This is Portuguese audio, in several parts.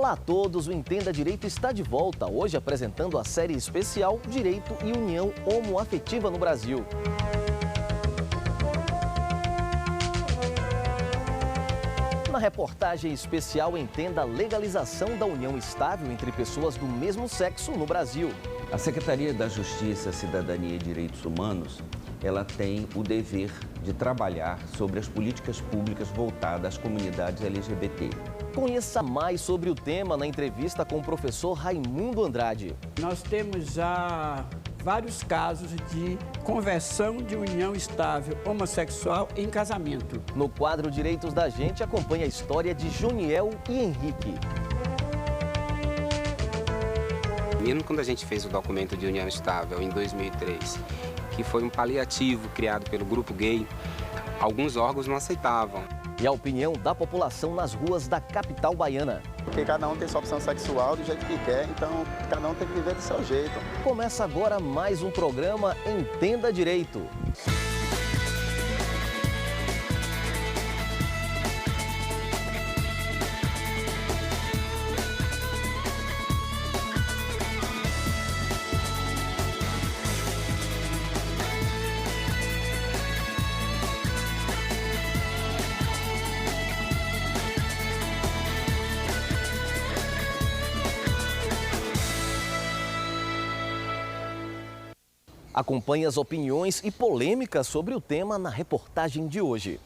Olá a todos, o Entenda Direito está de volta, hoje apresentando a série especial Direito e União Homoafetiva no Brasil. Na reportagem especial Entenda a legalização da união estável entre pessoas do mesmo sexo no Brasil. A Secretaria da Justiça, Cidadania e Direitos Humanos, ela tem o dever de trabalhar sobre as políticas públicas voltadas às comunidades LGBT. Conheça mais sobre o tema na entrevista com o professor Raimundo Andrade. Nós temos já vários casos de conversão de união estável homossexual em casamento. No quadro Direitos da Gente, acompanhe a história de Joniel e Henrique. Mesmo quando a gente fez o documento de união estável em 2003, que foi um paliativo criado pelo grupo gay, alguns órgãos não aceitavam. E a opinião da população nas ruas da capital baiana. Porque cada um tem sua opção sexual do jeito que quer, então cada um tem que viver do seu jeito. Começa agora mais um programa Entenda Direito. Acompanhe as opiniões e polêmicas sobre o tema na reportagem de hoje.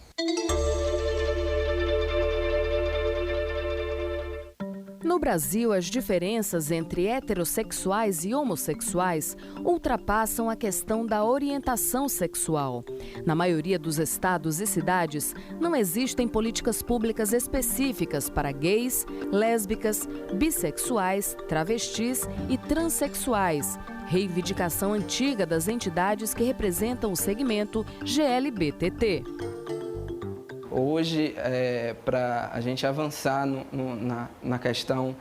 No Brasil, as diferenças entre heterossexuais e homossexuais ultrapassam a questão da orientação sexual. Na maioria dos estados e cidades, não existem políticas públicas específicas para gays, lésbicas, bissexuais, travestis e transexual, reivindicação antiga das entidades que representam o segmento GLBTT. Hoje, para a gente avançar na questão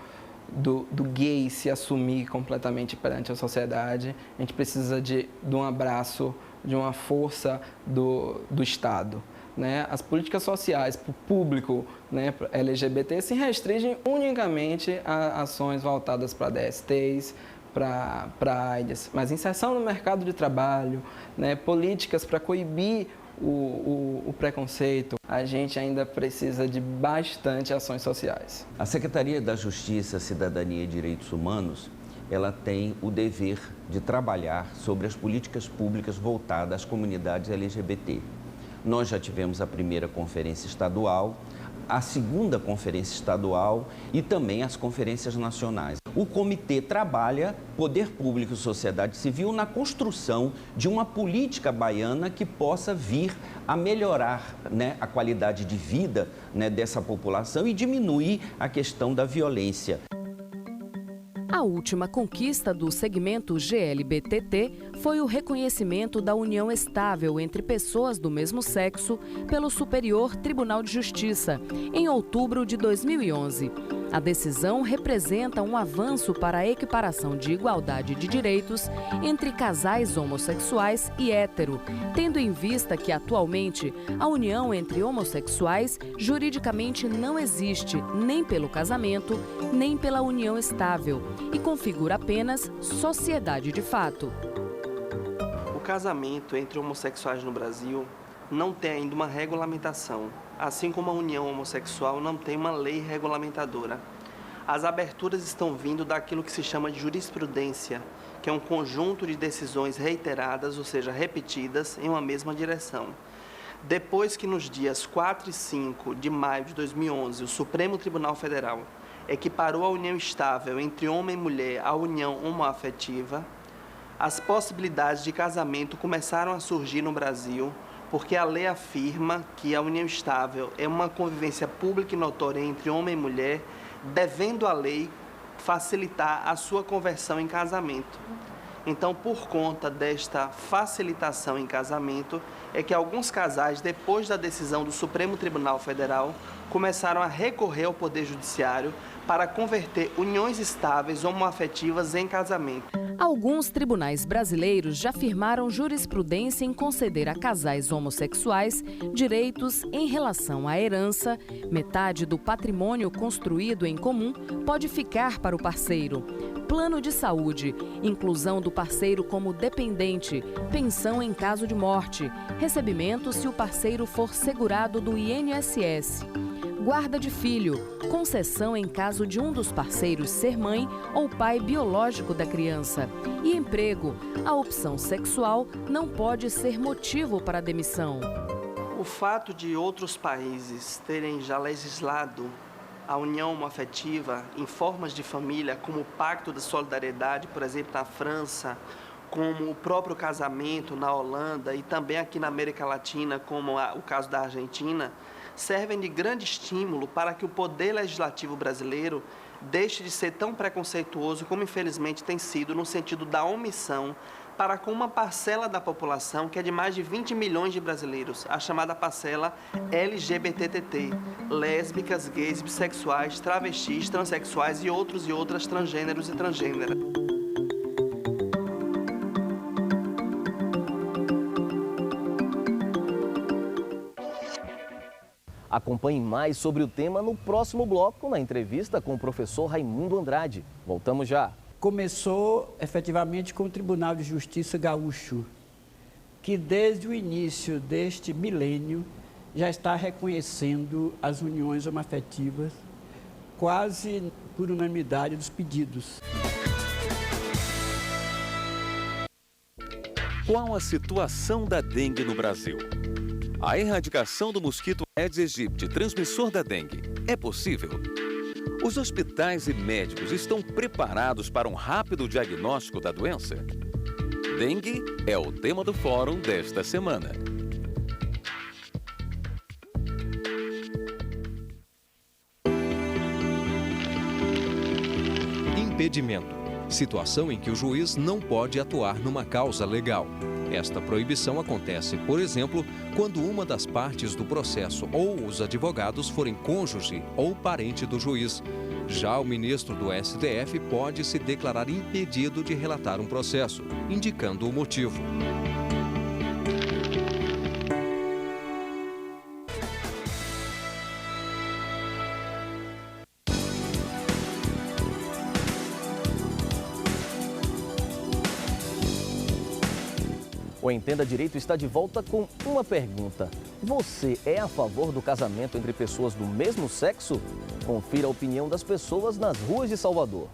do gay se assumir completamente perante a sociedade, a gente precisa de um abraço, de uma força do Estado. Né? As políticas sociais para o público, né, LGBT se restringem unicamente a ações voltadas para DSTs, para AIDS, mas inserção no mercado de trabalho, né, políticas para coibir o preconceito, a gente ainda precisa de bastante ações sociais. A Secretaria da Justiça, Cidadania e Direitos Humanos, ela tem o dever de trabalhar sobre as políticas públicas voltadas às comunidades LGBT. Nós já tivemos a primeira conferência estadual, a segunda conferência estadual e também as conferências nacionais. O comitê trabalha, poder público e sociedade civil, na construção de uma política baiana que possa vir a melhorar, né, a qualidade de vida, né, dessa população e diminuir a questão da violência. A última conquista do segmento GLBTT foi o reconhecimento da união estável entre pessoas do mesmo sexo pelo Superior Tribunal de Justiça, em outubro de 2011. A decisão representa um avanço para a equiparação de igualdade de direitos entre casais homossexuais e hétero, tendo em vista que, atualmente, a união entre homossexuais juridicamente não existe nem pelo casamento, nem pela união estável, e configura apenas sociedade de fato. O casamento entre homossexuais no Brasil não tem ainda uma regulamentação, assim como a união homossexual não tem uma lei regulamentadora. As aberturas estão vindo daquilo que se chama de jurisprudência, que é um conjunto de decisões reiteradas, ou seja, repetidas, em uma mesma direção. Depois que nos dias 4 e 5 de maio de 2011, o Supremo Tribunal Federal equiparou a união estável entre homem e mulher à união homoafetiva, as possibilidades de casamento começaram a surgir no Brasil, porque a lei afirma que a união estável é uma convivência pública e notória entre homem e mulher, devendo a lei facilitar a sua conversão em casamento. Então, por conta desta facilitação em casamento, é que alguns casais, depois da decisão do Supremo Tribunal Federal, começaram a recorrer ao Poder Judiciário para converter uniões estáveis homoafetivas em casamento. Alguns tribunais brasileiros já firmaram jurisprudência em conceder a casais homossexuais direitos em relação à herança. Metade do patrimônio construído em comum pode ficar para o parceiro. Plano de saúde, inclusão do parceiro como dependente, pensão em caso de morte, recebimento se o parceiro for segurado do INSS. Guarda de filho, concessão em caso de um dos parceiros ser mãe ou pai biológico da criança. E emprego, a opção sexual não pode ser motivo para a demissão. O fato de outros países terem já legislado a união homoafetiva em formas de família, como o Pacto da Solidariedade, por exemplo, na França, como o próprio casamento na Holanda e também aqui na América Latina, como o caso da Argentina, servem de grande estímulo para que o poder legislativo brasileiro deixe de ser tão preconceituoso como infelizmente tem sido no sentido da omissão para com uma parcela da população que é de mais de 20 milhões de brasileiros, a chamada parcela LGBTT, lésbicas, gays, bissexuais, travestis, transexuais e outros e outras transgêneros e transgêneras. Acompanhe mais sobre o tema no próximo bloco, na entrevista com o professor Raimundo Andrade. Voltamos já. Começou efetivamente com o Tribunal de Justiça Gaúcho, que desde o início deste milênio já está reconhecendo as uniões homoafetivas quase por unanimidade dos pedidos. Qual a situação da dengue no Brasil? A erradicação do mosquito Aedes aegypti, transmissor da dengue, é possível? Os hospitais e médicos estão preparados para um rápido diagnóstico da doença? Dengue é o tema do fórum desta semana. Impedimento. Situação em que o juiz não pode atuar numa causa legal. Esta proibição acontece, por exemplo, quando uma das partes do processo ou os advogados forem cônjuge ou parente do juiz. Já o ministro do STF pode se declarar impedido de relatar um processo, indicando o motivo. O Entenda Direito está de volta com uma pergunta. Você é a favor do casamento entre pessoas do mesmo sexo? Confira a opinião das pessoas nas ruas de Salvador.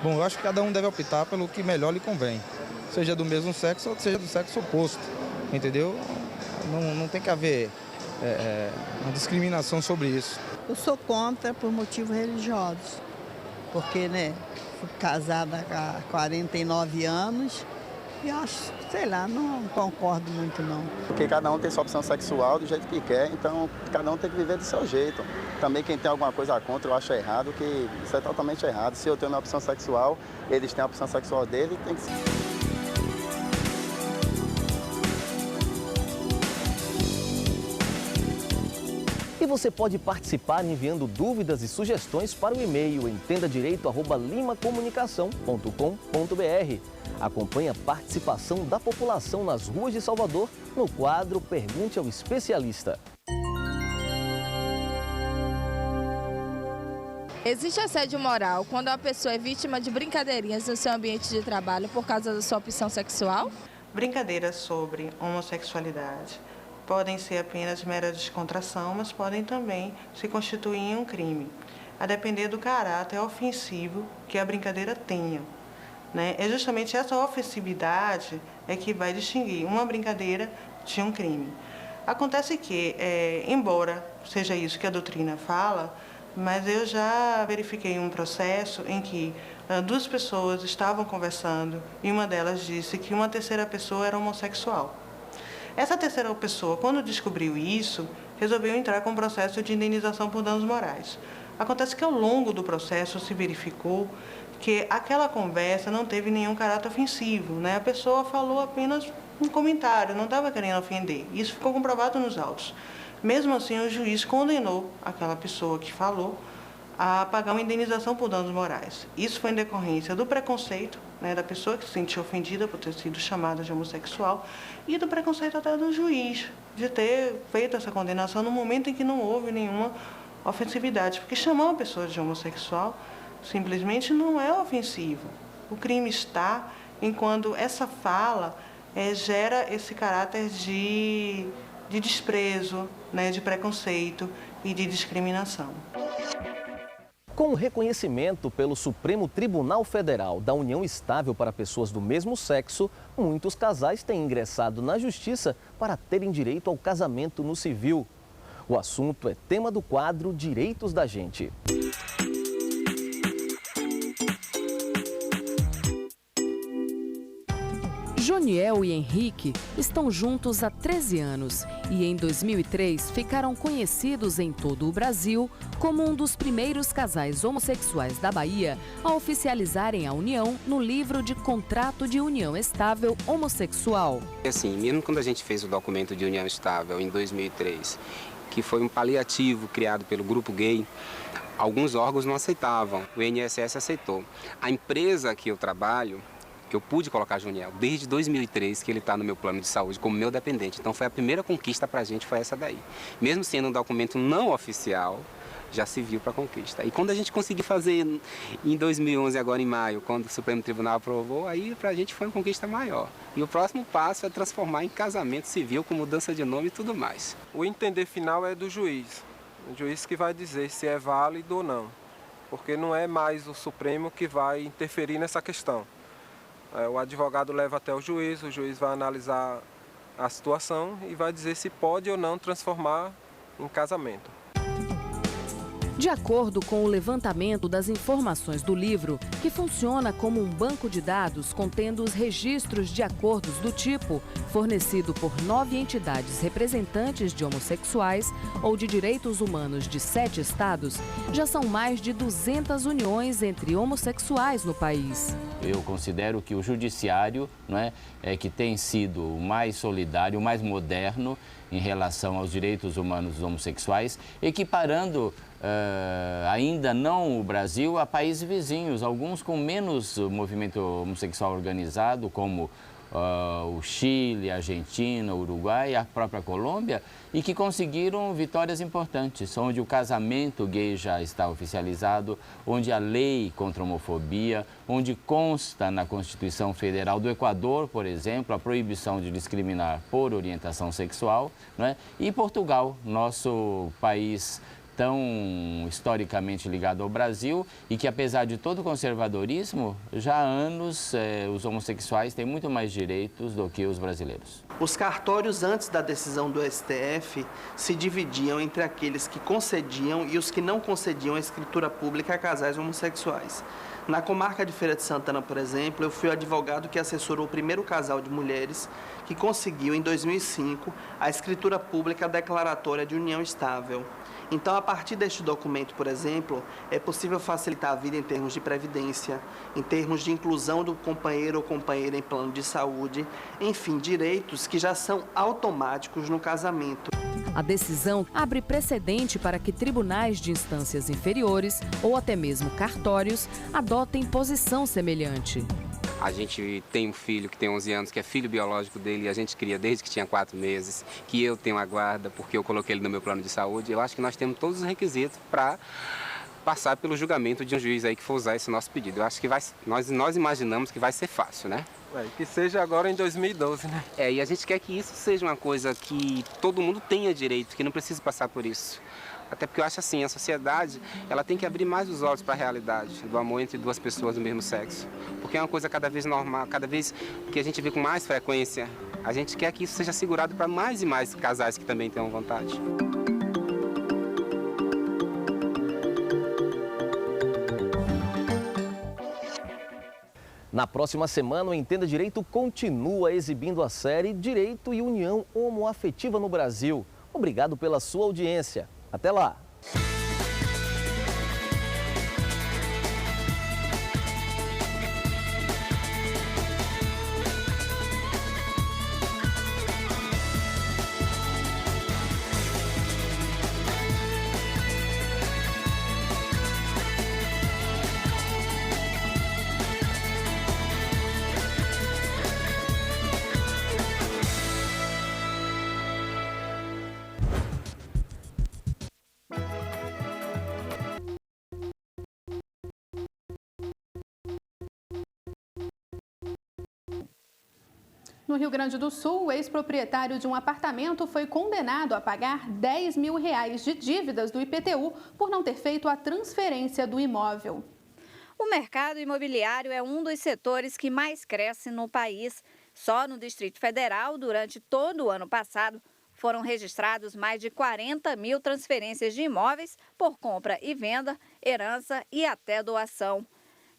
Bom, eu acho que cada um deve optar pelo que melhor lhe convém. Seja do mesmo sexo ou seja do sexo oposto, entendeu? Não tem que haver uma discriminação sobre isso. Eu sou contra por motivos religiosos, porque, fui casada há 49 anos e acho, sei lá, não concordo muito não. Porque cada um tem sua opção sexual do jeito que quer, então cada um tem que viver do seu jeito. Também quem tem alguma coisa contra, eu acho errado, que isso é totalmente errado. Se eu tenho minha opção sexual, eles têm a opção sexual dele, tem que ser. E você pode participar enviando dúvidas e sugestões para o e-mail entendadireito@limacomunicação.com.br. Acompanhe a participação da população nas ruas de Salvador no quadro Pergunte ao Especialista. Existe assédio moral quando a pessoa é vítima de brincadeirinhas no seu ambiente de trabalho por causa da sua opção sexual? Brincadeiras sobre homossexualidade podem ser apenas mera descontração, mas podem também se constituir em um crime, a depender do caráter ofensivo que a brincadeira tenha. É justamente essa ofensividade que vai distinguir uma brincadeira de um crime. Acontece que, embora seja isso que a doutrina fala, mas eu já verifiquei um processo em que duas pessoas estavam conversando e uma delas disse que uma terceira pessoa era homossexual. Essa terceira pessoa, quando descobriu isso, resolveu entrar com um processo de indenização por danos morais. Acontece que ao longo do processo se verificou que aquela conversa não teve nenhum caráter ofensivo, né? A pessoa falou apenas um comentário, não estava querendo ofender. Isso ficou comprovado nos autos. Mesmo assim, o juiz condenou aquela pessoa que falou a pagar uma indenização por danos morais. Isso foi em decorrência do preconceito, né, da pessoa que se sentiu ofendida por ter sido chamada de homossexual e do preconceito até do juiz, de ter feito essa condenação no momento em que não houve nenhuma ofensividade. Porque chamar uma pessoa de homossexual simplesmente não é ofensivo. O crime está em quando essa fala gera esse caráter de desprezo, né, de preconceito e de discriminação. Com o reconhecimento pelo Supremo Tribunal Federal da união estável para pessoas do mesmo sexo, muitos casais têm ingressado na Justiça para terem direito ao casamento no civil. O assunto é tema do quadro Direitos da Gente. Joniel e Henrique estão juntos há 13 anos e em 2003 ficaram conhecidos em todo o Brasil como um dos primeiros casais homossexuais da Bahia a oficializarem a união no livro de contrato de união estável homossexual. Assim, mesmo quando a gente fez o documento de união estável em 2003, que foi um paliativo criado pelo grupo gay, alguns órgãos não aceitavam, o INSS aceitou. A empresa que eu trabalho, que eu pude colocar Joniel desde 2003, que ele está no meu plano de saúde como meu dependente. Então foi a primeira conquista para a gente, foi essa daí. Mesmo sendo um documento não oficial, já se viu para a conquista. E quando a gente conseguiu fazer em 2011, agora em maio, quando o Supremo Tribunal aprovou, aí para a gente foi uma conquista maior. E o próximo passo é transformar em casamento civil com mudança de nome e tudo mais. O entender final é do juiz. O juiz que vai dizer se é válido ou não. Porque não é mais o Supremo que vai interferir nessa questão. O advogado leva até o juiz vai analisar a situação e vai dizer se pode ou não transformar em casamento. De acordo com o levantamento das informações do livro, que funciona como um banco de dados contendo os registros de acordos do tipo, fornecido por 9 entidades representantes de homossexuais ou de direitos humanos de 7 estados, já são mais de 200 uniões entre homossexuais no país. Eu considero que o judiciário, que tem sido o mais solidário, o mais moderno em relação aos direitos humanos dos homossexuais, equiparando ainda não o Brasil a países vizinhos, alguns com menos movimento homossexual organizado, como o Chile, a Argentina, o Uruguai e a própria Colômbia, e que conseguiram vitórias importantes, onde o casamento gay já está oficializado, onde a lei contra a homofobia, onde consta na Constituição Federal do Equador, por exemplo, a proibição de discriminar por orientação sexual, e Portugal, nosso país tão historicamente ligado ao Brasil e que, apesar de todo o conservadorismo, já há anos os homossexuais têm muito mais direitos do que os brasileiros. Os cartórios, antes da decisão do STF, se dividiam entre aqueles que concediam e os que não concediam a escritura pública a casais homossexuais. Na comarca de Feira de Santana, por exemplo, eu fui o advogado que assessorou o primeiro casal de mulheres que conseguiu, em 2005, a escritura pública declaratória de união estável. Então, a partir deste documento, por exemplo, é possível facilitar a vida em termos de previdência, em termos de inclusão do companheiro ou companheira em plano de saúde, enfim, direitos que já são automáticos no casamento. A decisão abre precedente para que tribunais de instâncias inferiores ou até mesmo cartórios adotem posição semelhante. A gente tem um filho que tem 11 anos, que é filho biológico dele, e a gente cria desde que tinha 4 meses, que eu tenho a guarda porque eu coloquei ele no meu plano de saúde. Eu acho que nós temos todos os requisitos para passar pelo julgamento de um juiz aí que for usar esse nosso pedido. Eu acho que nós imaginamos que vai ser fácil, né? Que seja agora em 2012, né? E a gente quer que isso seja uma coisa que todo mundo tenha direito, que não precise passar por isso. Até porque eu acho assim, a sociedade, ela tem que abrir mais os olhos para a realidade do amor entre duas pessoas do mesmo sexo. Porque é uma coisa cada vez normal, cada vez que a gente vê com mais frequência, a gente quer que isso seja assegurado para mais e mais casais que também tenham vontade. Na próxima semana, o Entenda Direito continua exibindo a série Direito e União Homoafetiva no Brasil. Obrigado pela sua audiência. Até lá! No Rio Grande do Sul, o ex-proprietário de um apartamento foi condenado a pagar R$10 mil de dívidas do IPTU por não ter feito a transferência do imóvel. O mercado imobiliário é um dos setores que mais cresce no país. Só no Distrito Federal, durante todo o ano passado, foram registrados mais de 40 mil transferências de imóveis por compra e venda, herança e até doação.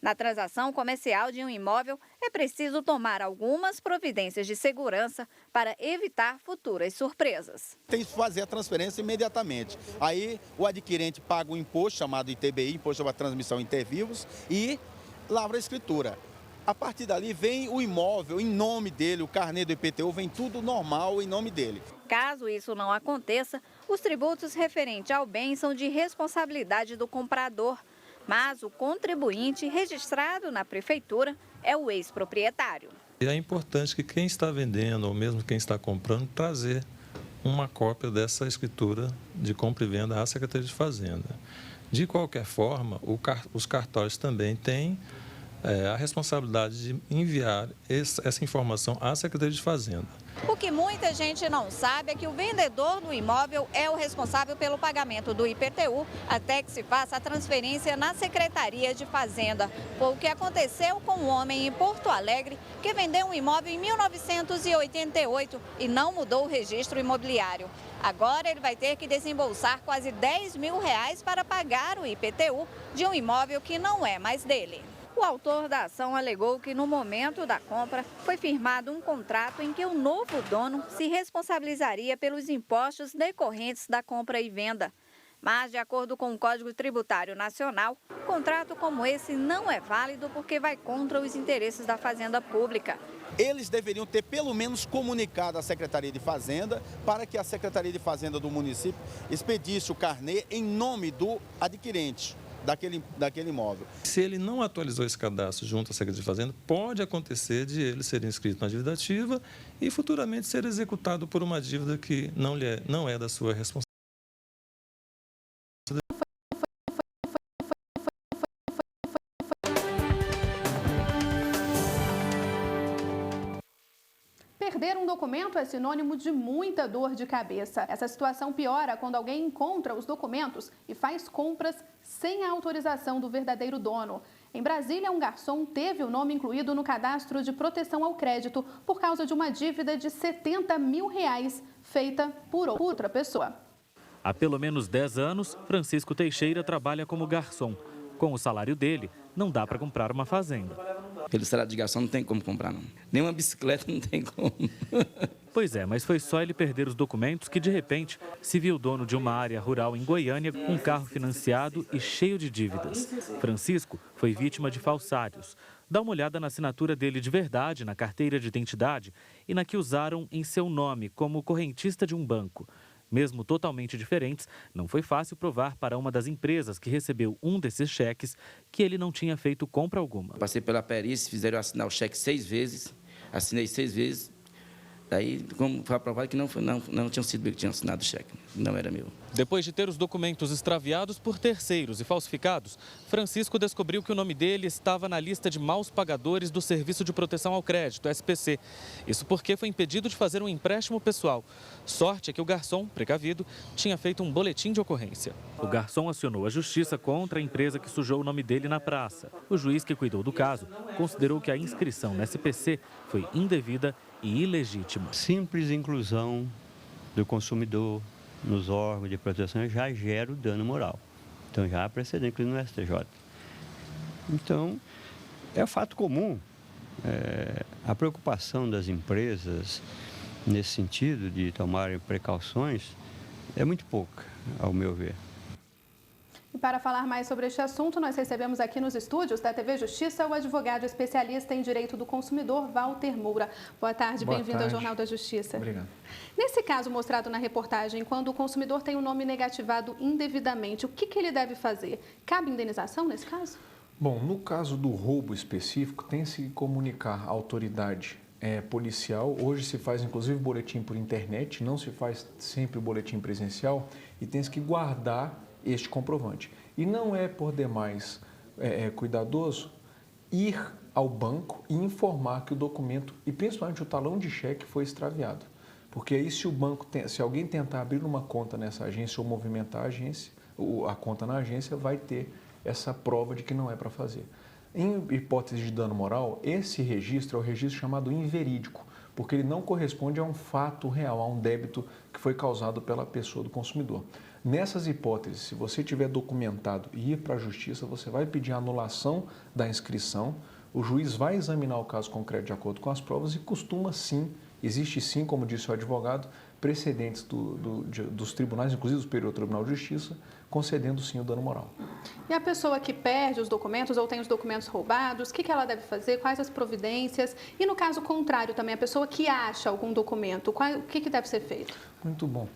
Na transação comercial de um imóvel, é preciso tomar algumas providências de segurança para evitar futuras surpresas. Tem que fazer a transferência imediatamente. Aí o adquirente paga um imposto chamado ITBI, Imposto sobre a Transmissão Intervivos, e lavra a escritura. A partir dali vem o imóvel em nome dele, o carnê do IPTU, vem tudo normal em nome dele. Caso isso não aconteça, os tributos referentes ao bem são de responsabilidade do comprador. Mas o contribuinte registrado na prefeitura é o ex-proprietário. É importante que quem está vendendo, ou mesmo quem está comprando, trazer uma cópia dessa escritura de compra e venda à Secretaria de Fazenda. De qualquer forma, os cartórios também têm a responsabilidade de enviar essa informação à Secretaria de Fazenda. O que muita gente não sabe é que o vendedor do imóvel é o responsável pelo pagamento do IPTU até que se faça a transferência na Secretaria de Fazenda. Foi o que aconteceu com um homem em Porto Alegre que vendeu um imóvel em 1988 e não mudou o registro imobiliário. Agora ele vai ter que desembolsar quase R$10 mil para pagar o IPTU de um imóvel que não é mais dele. O autor da ação alegou que no momento da compra foi firmado um contrato em que o novo dono se responsabilizaria pelos impostos decorrentes da compra e venda. Mas, de acordo com o Código Tributário Nacional, contrato como esse não é válido porque vai contra os interesses da Fazenda Pública. Eles deveriam ter pelo menos comunicado à Secretaria de Fazenda para que a Secretaria de Fazenda do município expedisse o carnê em nome do adquirente daquele imóvel. Se ele não atualizou esse cadastro junto à Secretaria de Fazenda, pode acontecer de ele ser inscrito na dívida ativa e futuramente ser executado por uma dívida que não é da sua responsabilidade. Perder um documento é sinônimo de muita dor de cabeça. Essa situação piora quando alguém encontra os documentos e faz compras sem a autorização do verdadeiro dono. Em Brasília, um garçom teve o nome incluído no cadastro de proteção ao crédito por causa de uma dívida de R$70 mil feita por outra pessoa. Há pelo menos 10 anos, Francisco Teixeira trabalha como garçom. Com o salário dele, não dá para comprar uma fazenda. Pelo salário de garçom não tem como comprar, não. Nem uma bicicleta não tem como. Pois é, mas foi só ele perder os documentos que, de repente, se viu dono de uma área rural em Goiânia, com um carro financiado e cheio de dívidas. Francisco foi vítima de falsários. Dá uma olhada na assinatura dele de verdade, na carteira de identidade e na que usaram em seu nome como correntista de um banco. Mesmo totalmente diferentes, não foi fácil provar para uma das empresas que recebeu um desses cheques que ele não tinha feito compra alguma. Passei pela perícia, fizeram assinar o cheque 6 vezes, assinei 6 vezes. Daí, como foi aprovado que não tinham sido eu que tinha assinado o cheque, não era meu. Depois de ter os documentos extraviados por terceiros e falsificados, Francisco descobriu que o nome dele estava na lista de maus pagadores do Serviço de Proteção ao Crédito, SPC. Isso porque foi impedido de fazer um empréstimo pessoal. Sorte é que o garçom, precavido, tinha feito um boletim de ocorrência. O garçom acionou a justiça contra a empresa que sujou o nome dele na praça. O juiz que cuidou do caso considerou que a inscrição na SPC foi indevida e ilegítima. Simples inclusão do consumidor nos órgãos de proteção já gera o dano moral. Então já há precedente no STJ. Então, é fato comum. A preocupação das empresas nesse sentido de tomarem precauções é muito pouca, ao meu ver. E para falar mais sobre este assunto, nós recebemos aqui nos estúdios da TV Justiça o advogado especialista em direito do consumidor, Walter Moura. Boa tarde, bem-vindo ao Jornal da Justiça. Obrigado. Nesse caso mostrado na reportagem, quando o consumidor tem o nome negativado indevidamente, o que ele deve fazer? Cabe indenização nesse caso? Bom, no caso do roubo específico, tem-se que comunicar à autoridade policial. Hoje se faz inclusive boletim por internet, não se faz sempre o boletim presencial e tem-se que guardar este comprovante. E não é por demais cuidadoso ir ao banco e informar que o documento, e principalmente o talão de cheque, foi extraviado. Porque aí se alguém tentar abrir uma conta nessa agência ou movimentar a agência, a conta na agência, vai ter essa prova de que não é para fazer. Em hipótese de dano moral, esse registro é o registro chamado inverídico, porque ele não corresponde a um fato real, a um débito que foi causado pela pessoa do consumidor. Nessas hipóteses, se você tiver documentado e ir para a justiça, você vai pedir a anulação da inscrição, o juiz vai examinar o caso concreto de acordo com as provas e costuma sim, existe sim, como disse o advogado, precedentes dos tribunais, inclusive do Superior Tribunal de Justiça, concedendo sim o dano moral. E a pessoa que perde os documentos ou tem os documentos roubados, o que ela deve fazer? Quais as providências? E no caso contrário também, a pessoa que acha algum documento, o que deve ser feito? Muito bom.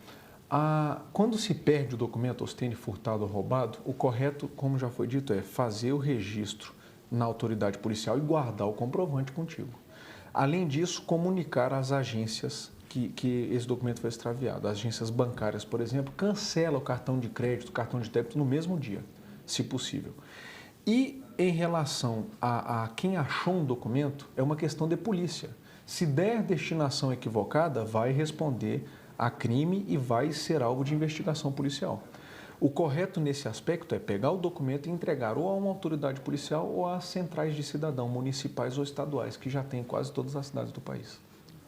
Quando se perde o documento ou se tem furtado ou roubado, o correto, como já foi dito, é fazer o registro na autoridade policial e guardar o comprovante contigo. Além disso, comunicar às agências que esse documento foi extraviado. As agências bancárias, por exemplo, cancela o cartão de crédito, o cartão de débito no mesmo dia, se possível. E em relação a quem achou um documento, é uma questão de polícia. Se der destinação equivocada, vai responder a crime e vai ser alvo de investigação policial. O correto nesse aspecto é pegar o documento e entregar ou a uma autoridade policial ou às centrais de cidadão municipais ou estaduais, que já tem em quase todas as cidades do país.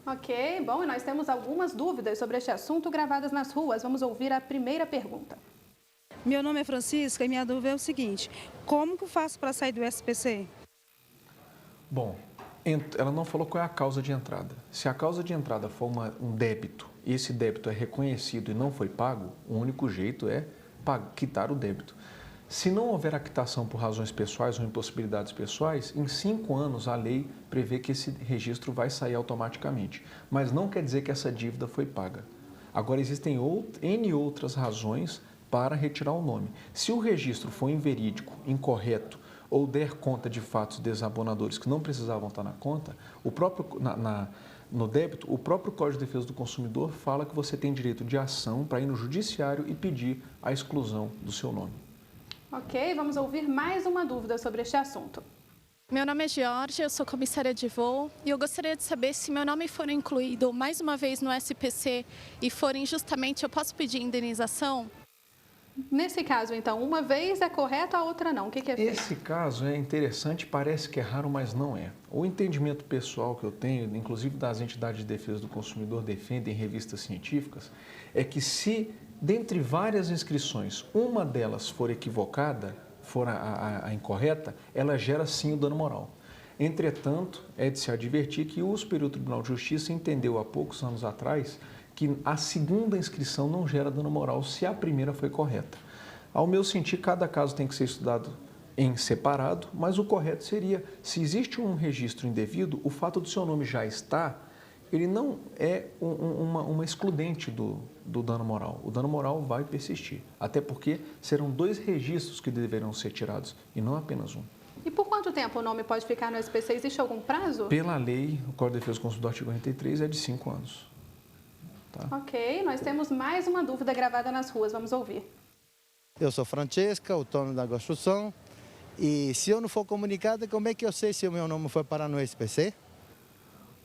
Ok, bom, e nós temos algumas dúvidas sobre este assunto gravadas nas ruas. Vamos ouvir a primeira pergunta. Meu nome é Francisca e minha dúvida é o seguinte: como que eu faço para sair do SPC? Bom, ela não falou qual é a causa de entrada. Se a causa de entrada for um débito e esse débito é reconhecido e não foi pago, o único jeito é quitar o débito. Se não houver a quitação por razões pessoais ou impossibilidades pessoais, em 5 anos a lei prevê que esse registro vai sair automaticamente. Mas não quer dizer que essa dívida foi paga. Agora, existem N outras razões para retirar o nome. Se o registro for inverídico, incorreto ou der conta de fatos desabonadores que não precisavam estar na conta, no débito, o próprio Código de Defesa do Consumidor fala que você tem direito de ação para ir no judiciário e pedir a exclusão do seu nome. Ok, vamos ouvir mais uma dúvida sobre este assunto. Meu nome é Georgia, eu sou comissária de voo e eu gostaria de saber se meu nome for incluído mais uma vez no SPC e for injustamente, eu posso pedir indenização? Nesse caso, então, uma vez é correto, a outra não. O que é feito? Esse caso é interessante, parece que é raro, mas não é. O entendimento pessoal que eu tenho, inclusive das entidades de defesa do consumidor defendem em revistas científicas, é que se, dentre várias inscrições, uma delas for equivocada, for a incorreta, ela gera sim o dano moral. Entretanto, é de se advertir que o Superior Tribunal de Justiça entendeu há poucos anos atrás que a segunda inscrição não gera dano moral se a primeira foi correta. Ao meu sentir, cada caso tem que ser estudado em separado, mas o correto seria, se existe um registro indevido, o fato do seu nome já estar, ele não é uma excludente do dano moral. O dano moral vai persistir, até porque serão 2 registros que deverão ser tirados e não apenas um. E por quanto tempo o nome pode ficar no SPC? Existe algum prazo? Pela lei, o Código de Defesa do Consumidor, artigo 43, é de 5 anos. Tá. Ok, nós temos mais uma dúvida gravada nas ruas, vamos ouvir. Eu sou Francesca, autônomo da construção, e se eu não for comunicada, como é que eu sei se o meu nome foi parar no SPC?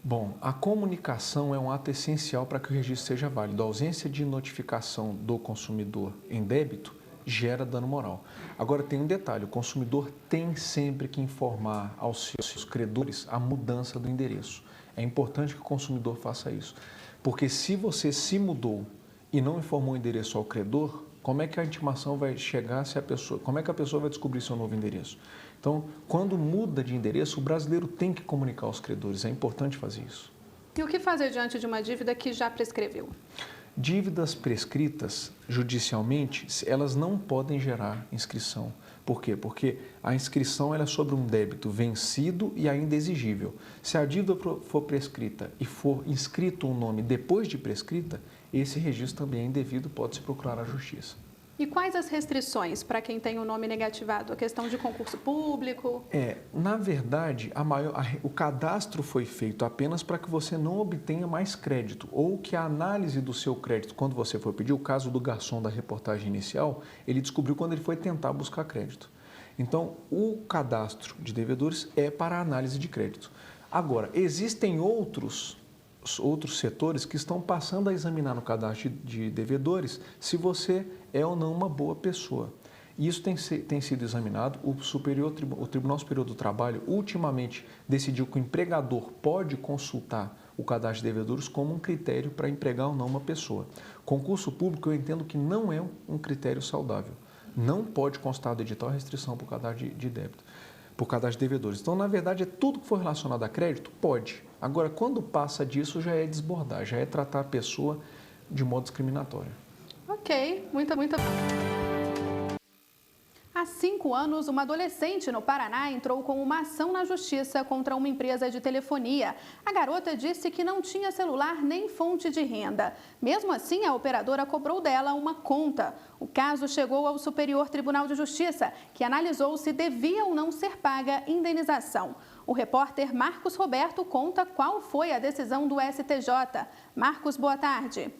Bom, a comunicação é um ato essencial para que o registro seja válido. A ausência de notificação do consumidor em débito gera dano moral. Agora tem um detalhe, o consumidor tem sempre que informar aos seus credores a mudança do endereço. É importante que o consumidor faça isso. Porque se você se mudou e não informou o endereço ao credor, como é que a intimação vai chegar se como é que a pessoa vai descobrir seu novo endereço? Então, quando muda de endereço, o brasileiro tem que comunicar aos credores, é importante fazer isso. E o que fazer diante de uma dívida que já prescreveu? Dívidas prescritas judicialmente, elas não podem gerar inscrição. Por quê? Porque a inscrição ela é sobre um débito vencido e ainda exigível. Se a dívida for prescrita e for inscrito um nome depois de prescrita, esse registro também é indevido, pode-se procurar à Justiça. E quais as restrições para quem tem o nome negativado? A questão de concurso público? Na verdade, o cadastro foi feito apenas para que você não obtenha mais crédito ou que a análise do seu crédito, quando você for pedir, o caso do garçom da reportagem inicial, ele descobriu quando ele foi tentar buscar crédito. Então, o cadastro de devedores é para análise de crédito. Agora, existem outros setores que estão passando a examinar no cadastro de devedores se você é ou não uma boa pessoa. E isso tem sido examinado. O Tribunal Superior do Trabalho ultimamente decidiu que o empregador pode consultar o cadastro de devedores como um critério para empregar ou não uma pessoa. Concurso público eu entendo que não é um critério saudável. Não pode constar do edital restrição para o cadastro de débito, por cadastro de devedores. Então, na verdade, tudo que for relacionado a crédito pode. Agora, quando passa disso, já é desbordar, já é tratar a pessoa de modo discriminatório. Ok, muita. Há 5 anos, uma adolescente no Paraná entrou com uma ação na justiça contra uma empresa de telefonia. A garota disse que não tinha celular nem fonte de renda. Mesmo assim, a operadora cobrou dela uma conta. O caso chegou ao Superior Tribunal de Justiça, que analisou se devia ou não ser paga indenização. O repórter Marcos Roberto conta qual foi a decisão do STJ. Marcos, boa tarde.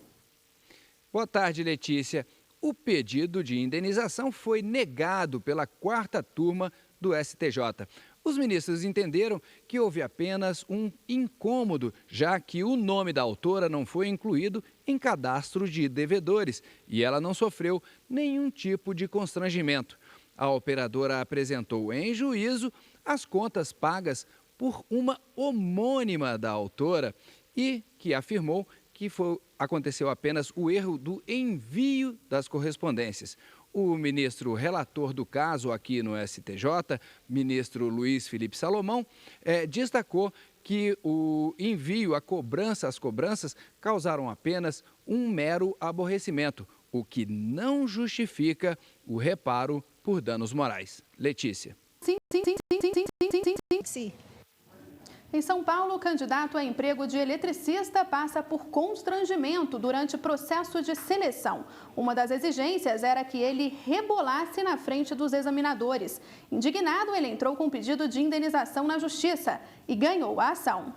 Boa tarde, Letícia. O pedido de indenização foi negado pela 4ª turma do STJ. Os ministros entenderam que houve apenas um incômodo, já que o nome da autora não foi incluído em cadastro de devedores e ela não sofreu nenhum tipo de constrangimento. A operadora apresentou em juízo as contas pagas por uma homônima da autora e que afirmou que aconteceu apenas o erro do envio das correspondências. O ministro relator do caso aqui no STJ, ministro Luiz Felipe Salomão, destacou que o envio, as cobranças causaram apenas um mero aborrecimento, o que não justifica o reparo por danos morais. Letícia. Sim. Em São Paulo, o candidato a emprego de eletricista passa por constrangimento durante processo de seleção. Uma das exigências era que ele rebolasse na frente dos examinadores. Indignado, ele entrou com pedido de indenização na justiça e ganhou a ação.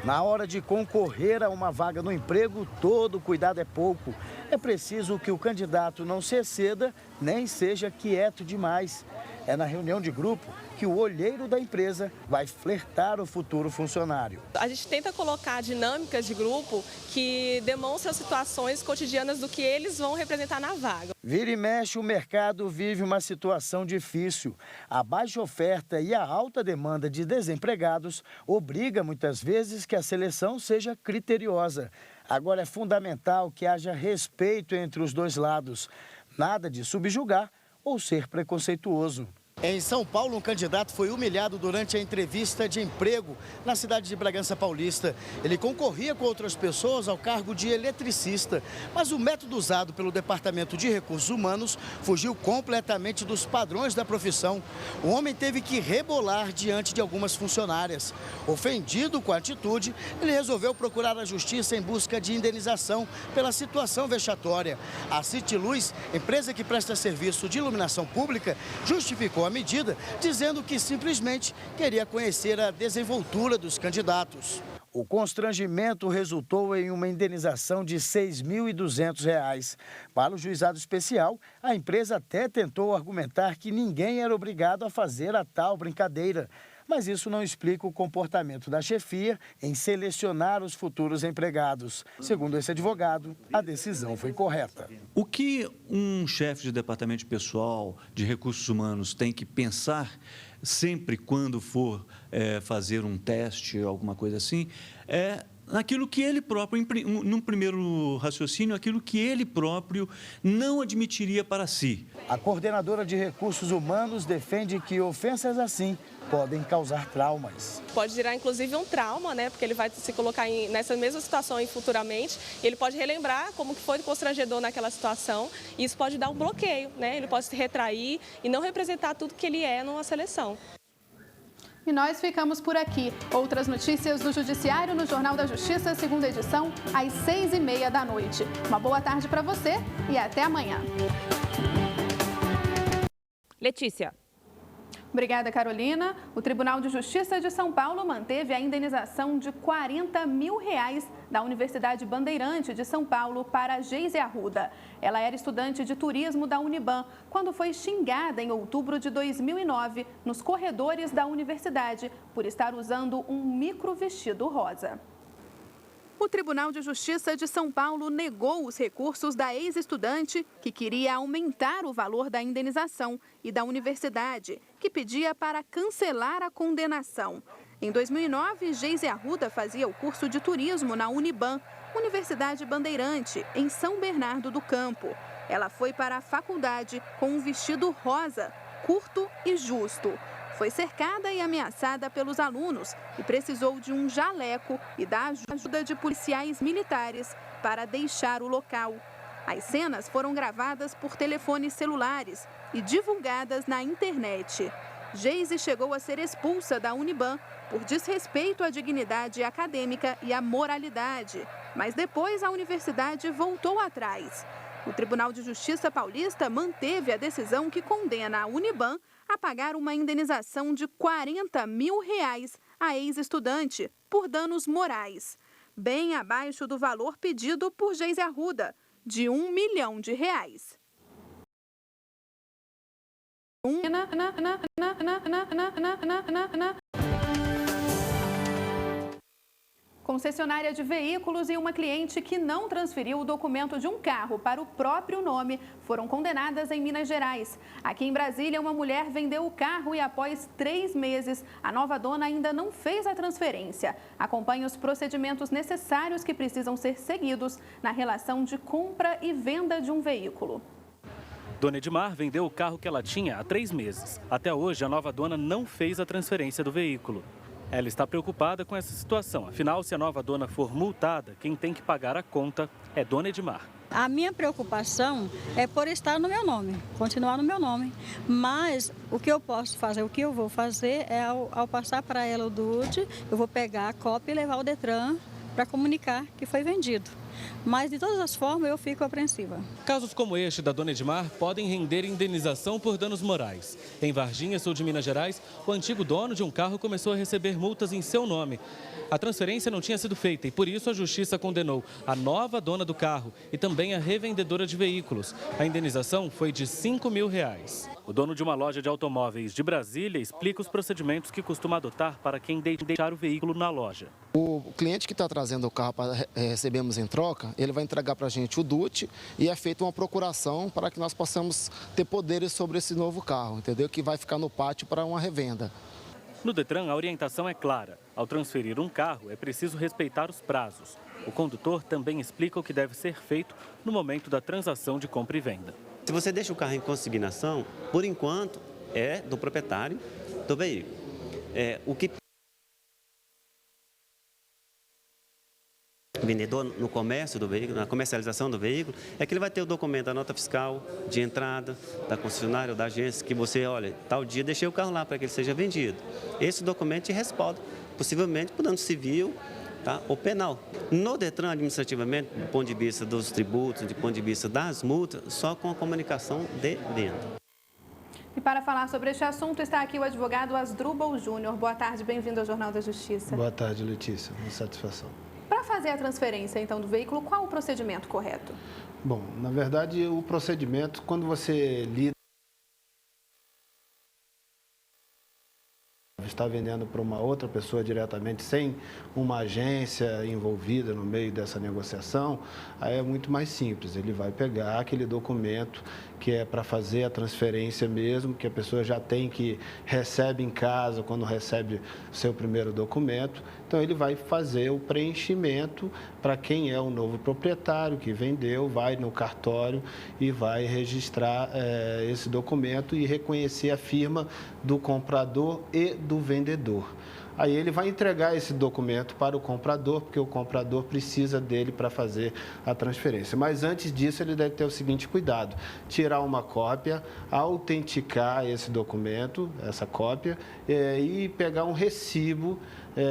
Na hora de concorrer a uma vaga no emprego, todo cuidado é pouco. É preciso que o candidato não se exceda nem seja quieto demais. É na reunião de grupo que o olheiro da empresa vai flertar o futuro funcionário. A gente tenta colocar dinâmicas de grupo que demonstram situações cotidianas do que eles vão representar na vaga. Vira e mexe, o mercado vive uma situação difícil. A baixa oferta e a alta demanda de desempregados obriga muitas vezes que a seleção seja criteriosa. Agora é fundamental que haja respeito entre os dois lados. Nada de subjugar ou ser preconceituoso. Em São Paulo, um candidato foi humilhado durante a entrevista de emprego na cidade de Bragança Paulista. Ele concorria com outras pessoas ao cargo de eletricista, mas o método usado pelo Departamento de Recursos Humanos fugiu completamente dos padrões da profissão. O homem teve que rebolar diante de algumas funcionárias. Ofendido com a atitude, ele resolveu procurar a justiça em busca de indenização pela situação vexatória. A City Luz, empresa que presta serviço de iluminação pública, justificou a medida, dizendo que simplesmente queria conhecer a desenvoltura dos candidatos. O constrangimento resultou em uma indenização de R$ 6.200. Para o juizado especial, a empresa até tentou argumentar que ninguém era obrigado a fazer a tal brincadeira. Mas isso não explica o comportamento da chefia em selecionar os futuros empregados. Segundo esse advogado, a decisão foi correta. O que um chefe de departamento de pessoal, de recursos humanos, tem que pensar sempre quando for fazer um teste, alguma coisa assim, é naquilo que ele próprio, num primeiro raciocínio, aquilo que ele próprio não admitiria para si. A coordenadora de recursos humanos defende que ofensas assim podem causar traumas. Pode gerar, inclusive, um trauma, né? Porque ele vai se colocar nessa mesma situação futuramente. E ele pode relembrar como que foi constrangedor naquela situação. E isso pode dar um bloqueio, né? Ele pode se retrair e não representar tudo que ele é numa seleção. E nós ficamos por aqui. Outras notícias do Judiciário no Jornal da Justiça, segunda edição, às 6h30 da noite. Uma boa tarde para você e até amanhã. Letícia. Obrigada, Carolina. O Tribunal de Justiça de São Paulo manteve a indenização de R$40 mil da Universidade Bandeirante de São Paulo para Geise Arruda. Ela era estudante de turismo da Uniban quando foi xingada em outubro de 2009 nos corredores da universidade por estar usando um microvestido rosa. O Tribunal de Justiça de São Paulo negou os recursos da ex-estudante, que queria aumentar o valor da indenização, e da universidade, que pedia para cancelar a condenação. Em 2009, Geise Arruda fazia o curso de turismo na Uniban, Universidade Bandeirante, em São Bernardo do Campo. Ela foi para a faculdade com um vestido rosa, curto e justo. Foi cercada e ameaçada pelos alunos e precisou de um jaleco e da ajuda de policiais militares para deixar o local. As cenas foram gravadas por telefones celulares e divulgadas na internet. Geise chegou a ser expulsa da Uniban por desrespeito à dignidade acadêmica e à moralidade, mas depois a universidade voltou atrás. O Tribunal de Justiça paulista manteve a decisão que condena a Uniban a pagar uma indenização de R$40 mil à ex-estudante por danos morais, bem abaixo do valor pedido por Geise Arruda, de R$1 milhão. Concessionária de veículos e uma cliente que não transferiu o documento de um carro para o próprio nome foram condenadas em Minas Gerais. Aqui em Brasília, uma mulher vendeu o carro e após 3 meses, a nova dona ainda não fez a transferência. Acompanhe os procedimentos necessários que precisam ser seguidos na relação de compra e venda de um veículo. Dona Edmar vendeu o carro que ela tinha há 3 meses. Até hoje, a nova dona não fez a transferência do veículo. Ela está preocupada com essa situação. Afinal, se a nova dona for multada, quem tem que pagar a conta é Dona Edmar. A minha preocupação é por estar no meu nome, continuar no meu nome. Mas o que eu posso fazer, o que eu vou fazer é, ao passar para ela o DUD, eu vou pegar a cópia e levar ao Detran para comunicar que foi vendido. Mas, de todas as formas, eu fico apreensiva. Casos como este da Dona Edmar podem render indenização por danos morais. Em Varginha, sul de Minas Gerais, o antigo dono de um carro começou a receber multas em seu nome. A transferência não tinha sido feita e, por isso, a Justiça condenou a nova dona do carro e também a revendedora de veículos. A indenização foi de R$5 mil. O dono de uma loja de automóveis de Brasília explica os procedimentos que costuma adotar para quem deixar o veículo na loja. O cliente que está trazendo o carro para recebermos em troca, ele vai entregar para a gente o DUT e é feita uma procuração para que nós possamos ter poderes sobre esse novo carro, entendeu? Que vai ficar no pátio para uma revenda. No Detran, a orientação é clara. Ao transferir um carro, é preciso respeitar os prazos. O condutor também explica o que deve ser feito no momento da transação de compra e venda. Se você deixa o carro em consignação, por enquanto, é do proprietário do veículo. O que o vendedor no comércio do veículo, na comercialização do veículo, é que ele vai ter o documento da nota fiscal de entrada, da concessionária ou da agência, que você, olha, tal dia deixei o carro lá para que ele seja vendido. Esse documento te respalda, possivelmente por dano civil, tá, ou penal. No Detran, administrativamente, do ponto de vista dos tributos, do ponto de vista das multas, só com a comunicação de venda. E para falar sobre este assunto está aqui o advogado Asdrubal Júnior. Boa tarde, bem-vindo ao Jornal da Justiça. Boa tarde, Letícia. Uma satisfação. Para fazer a transferência, então, do veículo, qual o procedimento correto? Bom, na verdade, o procedimento, quando você lida, está vendendo para uma outra pessoa diretamente, sem uma agência envolvida no meio dessa negociação, aí é muito mais simples. Ele vai pegar aquele documento que é para fazer a transferência mesmo, que a pessoa já tem, que recebe em casa quando recebe o seu primeiro documento. Então, ele vai fazer o preenchimento para quem é o novo proprietário que vendeu, vai no cartório e vai registrar esse documento e reconhecer a firma do comprador e do vendedor. Aí ele vai entregar esse documento para o comprador, porque o comprador precisa dele para fazer a transferência. Mas antes disso, ele deve ter o seguinte cuidado: tirar uma cópia, autenticar esse documento, essa cópia, e pegar um recibo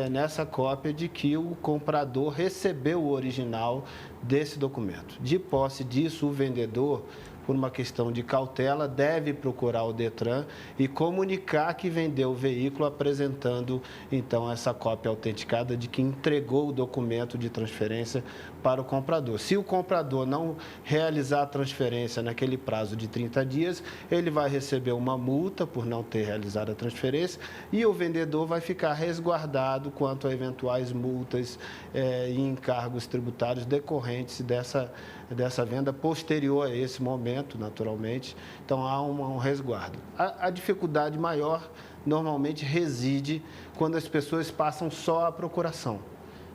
nessa cópia de que o comprador recebeu o original desse documento. De posse disso, o vendedor por uma questão de cautela, deve procurar o Detran e comunicar que vendeu o veículo, apresentando, então, essa cópia autenticada de que entregou o documento de transferência para o comprador. Se o comprador não realizar a transferência naquele prazo de 30 dias, ele vai receber uma multa por não ter realizado a transferência e o vendedor vai ficar resguardado quanto a eventuais multas e encargos tributários decorrentes dessa venda posterior a esse momento, naturalmente. Então, há um resguardo. A dificuldade maior, normalmente, reside quando as pessoas passam só a procuração.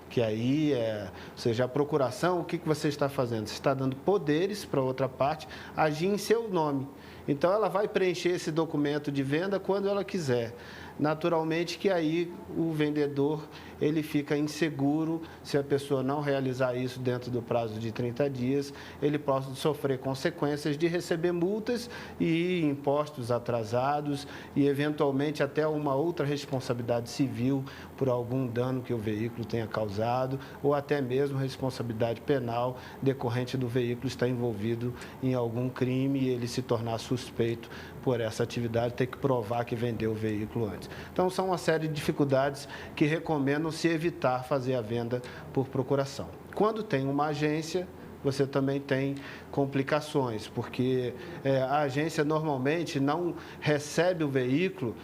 Que aí, ou seja, a procuração, o que você está fazendo? Você está dando poderes para outra parte agir em seu nome. Então, ela vai preencher esse documento de venda quando ela quiser. Naturalmente que aí o vendedor ele fica inseguro se a pessoa não realizar isso dentro do prazo de 30 dias, ele pode sofrer consequências de receber multas e impostos atrasados e, eventualmente, até uma outra responsabilidade civil por algum dano que o veículo tenha causado ou até mesmo responsabilidade penal decorrente do veículo estar envolvido em algum crime e ele se tornar suspeito por essa atividade, ter que provar que vendeu o veículo antes. Então, são uma série de dificuldades que recomendam se evitar fazer a venda por procuração. Quando tem uma agência, você também tem complicações, porque a agência normalmente não recebe o veículo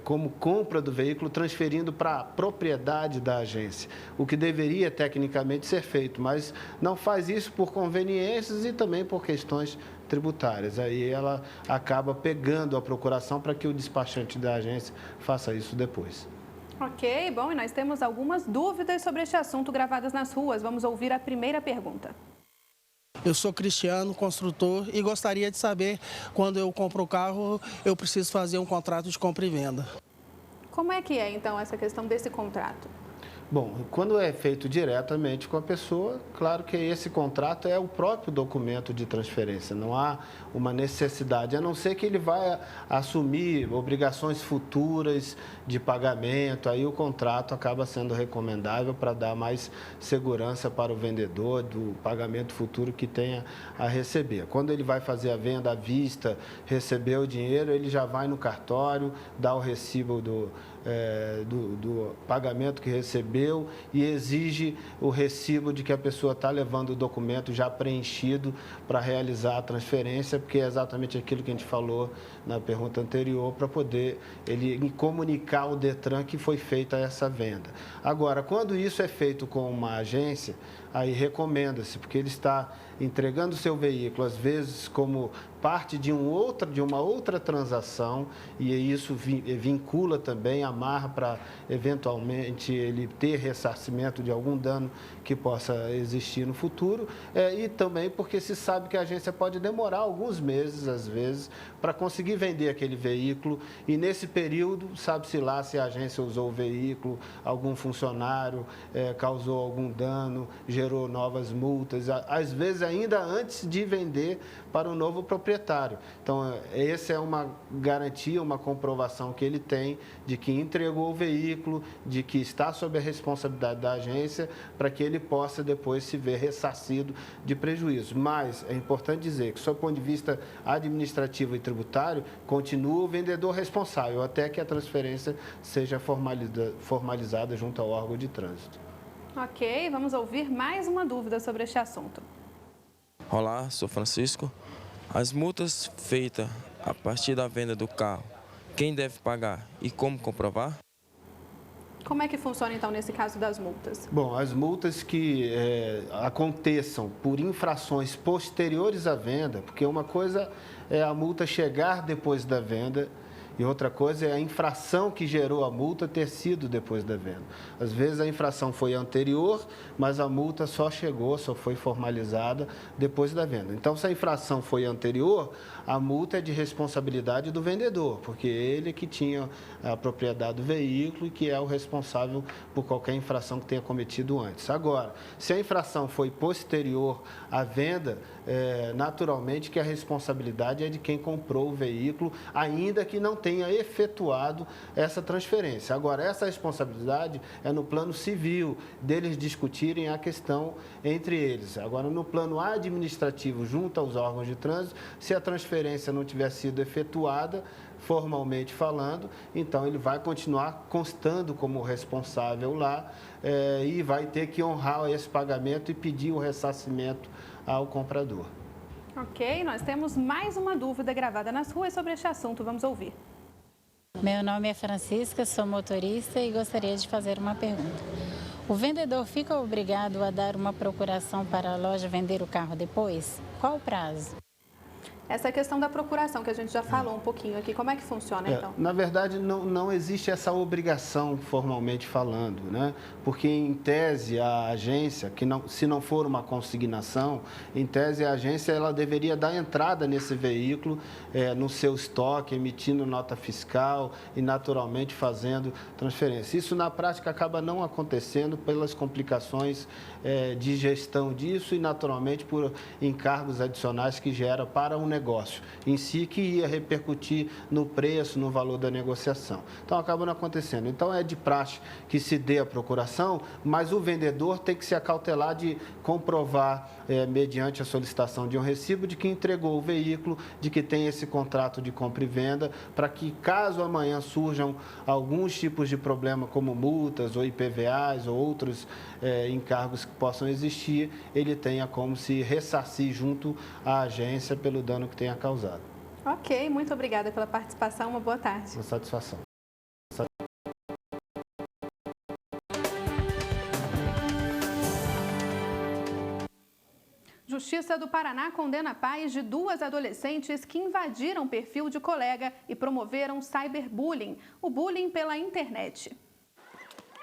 como compra do veículo, transferindo para a propriedade da agência, o que deveria tecnicamente ser feito, mas não faz isso por conveniências e também por questões tributárias. Aí ela acaba pegando a procuração para que o despachante da agência faça isso depois. Ok, bom, e nós temos algumas dúvidas sobre este assunto gravadas nas ruas. Vamos ouvir a primeira pergunta. Eu sou Cristiano, construtor, e gostaria de saber, quando eu compro o carro, eu preciso fazer um contrato de compra e venda. Como é que é, então, essa questão desse contrato? Bom, quando é feito diretamente com a pessoa, claro que esse contrato é o próprio documento de transferência, não há uma necessidade, a não ser que ele vai assumir obrigações futuras de pagamento, aí o contrato acaba sendo recomendável para dar mais segurança para o vendedor do pagamento futuro que tenha a receber. Quando ele vai fazer a venda à vista, receber o dinheiro, ele já vai no cartório, dá o recibo do pagamento que recebeu e exige o recibo de que a pessoa está levando o documento já preenchido para realizar a transferência, porque é exatamente aquilo que a gente falou na pergunta anterior, para poder ele comunicar ao Detran que foi feita essa venda. Agora, quando isso é feito com uma agência, aí recomenda-se, porque ele está entregando o seu veículo, às vezes, como parte de uma outra transação, e isso vincula também, amarra para, eventualmente, ele ter ressarcimento de algum dano que possa existir no futuro, e também porque se sabe que a agência pode demorar alguns meses, às vezes, para conseguir vender aquele veículo, e nesse período, sabe-se lá se a agência usou o veículo, algum funcionário causou algum dano, gerou novas multas, às vezes ainda antes de vender para o novo proprietário. Então, essa é uma garantia, uma comprovação que ele tem de que entregou o veículo, de que está sob a responsabilidade da agência, para que ele possa depois se ver ressarcido de prejuízo. Mas é importante dizer que, sob o ponto de vista administrativo e tributário, continua o vendedor responsável até que a transferência seja formalizada junto ao órgão de trânsito. Ok, vamos ouvir mais uma dúvida sobre este assunto. Olá, sou Francisco. As multas feitas a partir da venda do carro, quem deve pagar e como comprovar? Como é que funciona, então, nesse caso das multas? Bom, as multas que aconteçam por infrações posteriores à venda, porque uma coisa é a multa chegar depois da venda e outra coisa é a infração que gerou a multa ter sido depois da venda. Às vezes a infração foi anterior, mas a multa só foi formalizada depois da venda. Então, se a infração foi anterior, a multa é de responsabilidade do vendedor, porque ele que tinha a propriedade do veículo e que é o responsável por qualquer infração que tenha cometido antes. Agora, se a infração foi posterior à venda, naturalmente que a responsabilidade é de quem comprou o veículo, ainda que não tenha efetuado essa transferência. Agora, essa responsabilidade é no plano civil, deles discutirem a questão entre eles. Agora, no plano administrativo, junto aos órgãos de trânsito, se a transferência não tiver sido efetuada, formalmente falando, então ele vai continuar constando como responsável lá e vai ter que honrar esse pagamento e pedir o ressarcimento ao comprador. Ok, nós temos mais uma dúvida gravada nas ruas sobre este assunto. Vamos ouvir. Meu nome é Francisca, sou motorista e gostaria de fazer uma pergunta. O vendedor fica obrigado a dar uma procuração para a loja vender o carro depois? Qual o prazo? Essa questão da procuração, que a gente já falou um pouquinho aqui, como é que funciona então? Na verdade, não existe essa obrigação formalmente falando, né? Porque em tese a agência, se não for uma consignação, em tese a agência ela deveria dar entrada nesse veículo no seu estoque, emitindo nota fiscal e naturalmente fazendo transferência. Isso na prática acaba não acontecendo pelas complicações de gestão disso e naturalmente por encargos adicionais que gera para o negócio em si, que ia repercutir no preço, no valor da negociação. Então, acaba não acontecendo. Então, é de praxe que se dê a procuração, mas o vendedor tem que se acautelar de comprovar, mediante a solicitação de um recibo, de que entregou o veículo, de que tem esse contrato de compra e venda, para que, caso amanhã surjam alguns tipos de problema, como multas ou IPVAs ou outros encargos que possam existir, ele tenha como se ressarcir junto à agência pelo dano que tenha causado. Ok, muito obrigada pela participação, uma boa tarde. Uma satisfação. Justiça do Paraná condena pais de 2 adolescentes que invadiram o perfil de colega e promoveram cyberbullying, o bullying pela internet.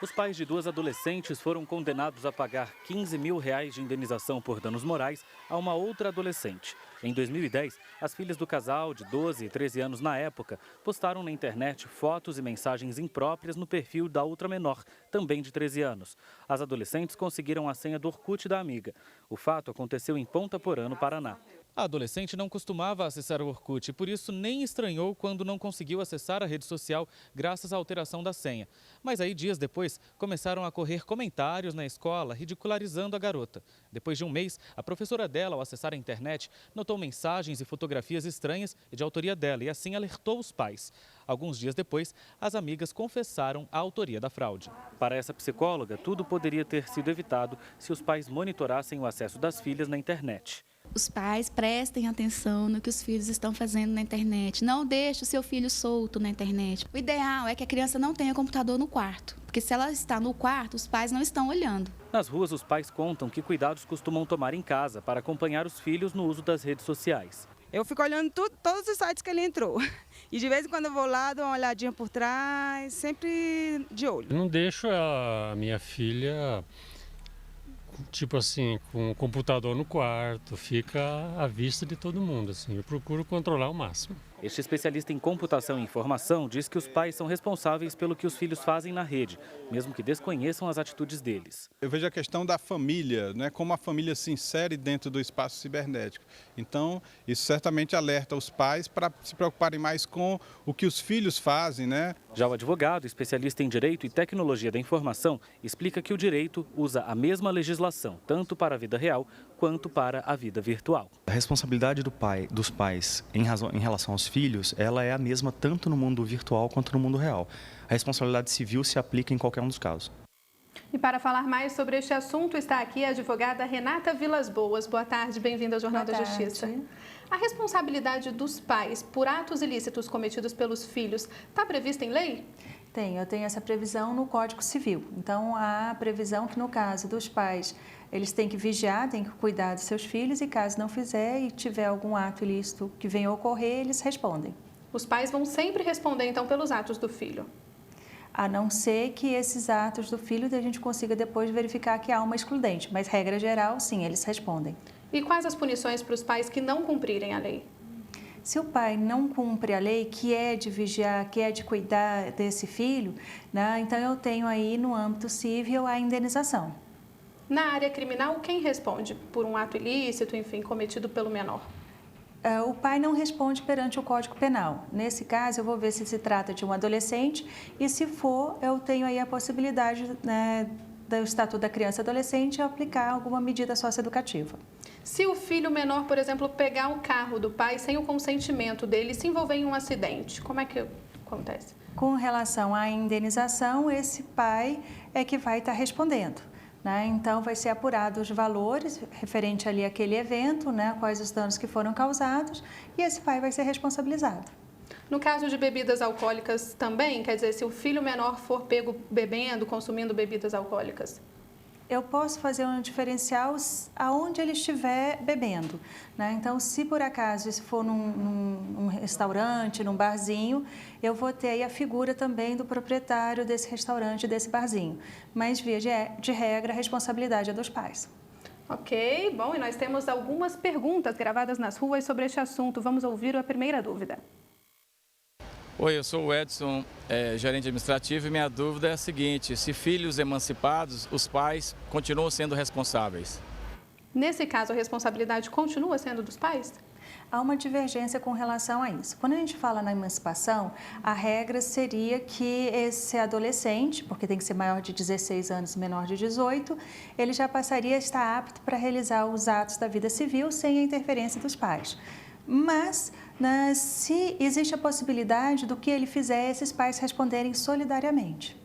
Os pais de 2 adolescentes foram condenados a pagar R$15 mil de indenização por danos morais a uma outra adolescente. Em 2010, as filhas do casal, de 12 e 13 anos na época, postaram na internet fotos e mensagens impróprias no perfil da outra menor, também de 13 anos. As adolescentes conseguiram a senha do Orkut da amiga. O fato aconteceu em Ponta Porã, no Paraná. A adolescente não costumava acessar o Orkut e por isso nem estranhou quando não conseguiu acessar a rede social graças à alteração da senha. Mas aí, dias depois, começaram a correr comentários na escola ridicularizando a garota. Depois de um mês, a professora dela, ao acessar a internet, notou mensagens e fotografias estranhas e de autoria dela e assim alertou os pais. Alguns dias depois, as amigas confessaram a autoria da fraude. Para essa psicóloga, tudo poderia ter sido evitado se os pais monitorassem o acesso das filhas na internet. Os pais prestem atenção no que os filhos estão fazendo na internet. Não deixe o seu filho solto na internet. O ideal é que a criança não tenha computador no quarto, porque se ela está no quarto, os pais não estão olhando. Nas ruas, os pais contam que cuidados costumam tomar em casa para acompanhar os filhos no uso das redes sociais. Eu fico olhando todos os sites que ele entrou. E de vez em quando eu vou lá, dou uma olhadinha por trás, sempre de olho. Eu não deixo a minha filha, tipo assim, com o computador no quarto, fica à vista de todo mundo, assim. Eu procuro controlar ao máximo. Este especialista em computação e informação diz que os pais são responsáveis pelo que os filhos fazem na rede, mesmo que desconheçam as atitudes deles. Eu vejo a questão da família, né, como a família se insere dentro do espaço cibernético. Então, isso certamente alerta os pais para se preocuparem mais com o que os filhos fazem, né? Já o advogado, especialista em Direito e Tecnologia da Informação, explica que o direito usa a mesma legislação, tanto para a vida real quanto para a vida virtual. A responsabilidade dos pais em relação aos filhos, ela é a mesma tanto no mundo virtual quanto no mundo real. A responsabilidade civil se aplica em qualquer um dos casos. E para falar mais sobre este assunto, está aqui a advogada Renata Vilas Boas. Boa tarde, bem-vinda ao Jornal da Justiça. A responsabilidade dos pais por atos ilícitos cometidos pelos filhos está prevista em lei? Eu tenho essa previsão no Código Civil. Então, há a previsão que, no caso dos pais, eles têm que vigiar, têm que cuidar dos seus filhos e, caso não fizer e tiver algum ato ilícito que venha a ocorrer, eles respondem. Os pais vão sempre responder, então, pelos atos do filho? A não ser que esses atos do filho a gente consiga depois verificar que há uma excludente, mas, regra geral, sim, eles respondem. E quais as punições para os pais que não cumprirem a lei? Se o pai não cumpre a lei, que é de vigiar, que é de cuidar desse filho, né, então eu tenho aí no âmbito civil a indenização. Na área criminal, quem responde por um ato ilícito, enfim, cometido pelo menor? O pai não responde perante o Código Penal. Nesse caso, eu vou ver se se trata de um adolescente e, se for, eu tenho aí a possibilidade, né, do Estatuto da Criança e Adolescente aplicar alguma medida socioeducativa. Se o filho menor, por exemplo, pegar o carro do pai sem o consentimento dele e se envolver em um acidente, como é que acontece? Com relação à indenização, esse pai é que vai estar respondendo. Né? Então, vai ser apurado os valores referente ali àquele evento, né? Quais os danos que foram causados, e esse pai vai ser responsabilizado. No caso de bebidas alcoólicas também, quer dizer, se o filho menor for pego bebendo, consumindo bebidas alcoólicas? Eu posso fazer um diferencial aonde ele estiver bebendo. Né? Então, se por acaso se for num restaurante, num barzinho, eu vou ter aí a figura também do proprietário desse restaurante, desse barzinho. Mas, via de regra, a responsabilidade é dos pais. Ok, bom, e nós temos algumas perguntas gravadas nas ruas sobre este assunto. Vamos ouvir a primeira dúvida. Oi, eu sou o Edson, gerente administrativo, e minha dúvida é a seguinte: se filhos emancipados, os pais continuam sendo responsáveis? Nesse caso, a responsabilidade continua sendo dos pais? Há uma divergência com relação a isso. Quando a gente fala na emancipação, a regra seria que esse adolescente, porque tem que ser maior de 16 anos e menor de 18, ele já passaria a estar apto para realizar os atos da vida civil sem a interferência dos pais. Mas, se existe a possibilidade do que ele fizer, esses pais responderem solidariamente.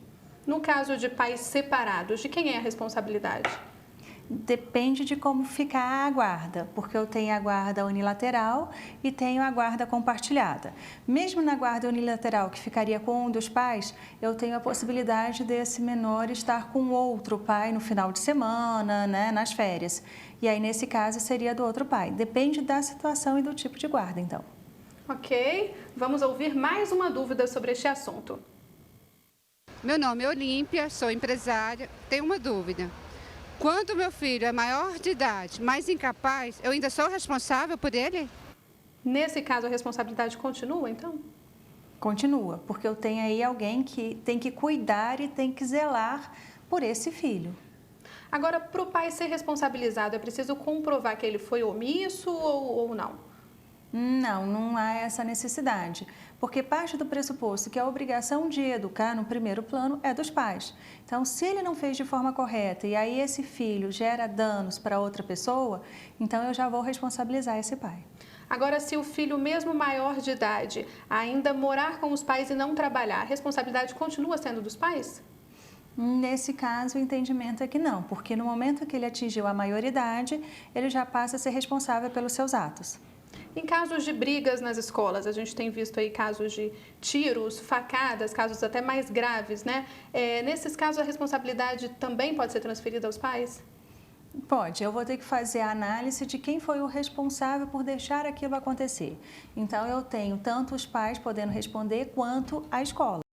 No caso de pais separados, de quem é a responsabilidade? Depende de como ficar a guarda, porque eu tenho a guarda unilateral e tenho a guarda compartilhada. Mesmo na guarda unilateral, que ficaria com um dos pais, eu tenho a possibilidade desse menor estar com outro pai no final de semana, né, nas férias. E aí, nesse caso, seria do outro pai. Depende da situação e do tipo de guarda, então. Ok, vamos ouvir mais uma dúvida sobre este assunto. Meu nome é Olímpia, sou empresária, tenho uma dúvida. Quando meu filho é maior de idade, mas incapaz, eu ainda sou responsável por ele? Nesse caso, a responsabilidade continua, então? Continua, porque eu tenho aí alguém que tem que cuidar e tem que zelar por esse filho. Agora, para o pai ser responsabilizado, é preciso comprovar que ele foi omisso ou não? Não, não há essa necessidade, porque parte do pressuposto que a obrigação de educar no primeiro plano é dos pais. Então, se ele não fez de forma correta e aí esse filho gera danos para outra pessoa, então eu já vou responsabilizar esse pai. Agora, se o filho, mesmo maior de idade, ainda morar com os pais e não trabalhar, a responsabilidade continua sendo dos pais? Nesse caso, o entendimento é que não, porque no momento que ele atingiu a maioridade, ele já passa a ser responsável pelos seus atos. Em casos de brigas nas escolas, a gente tem visto aí casos de tiros, facadas, casos até mais graves, né? Nesses casos, a responsabilidade também pode ser transferida aos pais? Pode, eu vou ter que fazer a análise de quem foi o responsável por deixar aquilo acontecer. Então, eu tenho tanto os pais podendo responder quanto a escola.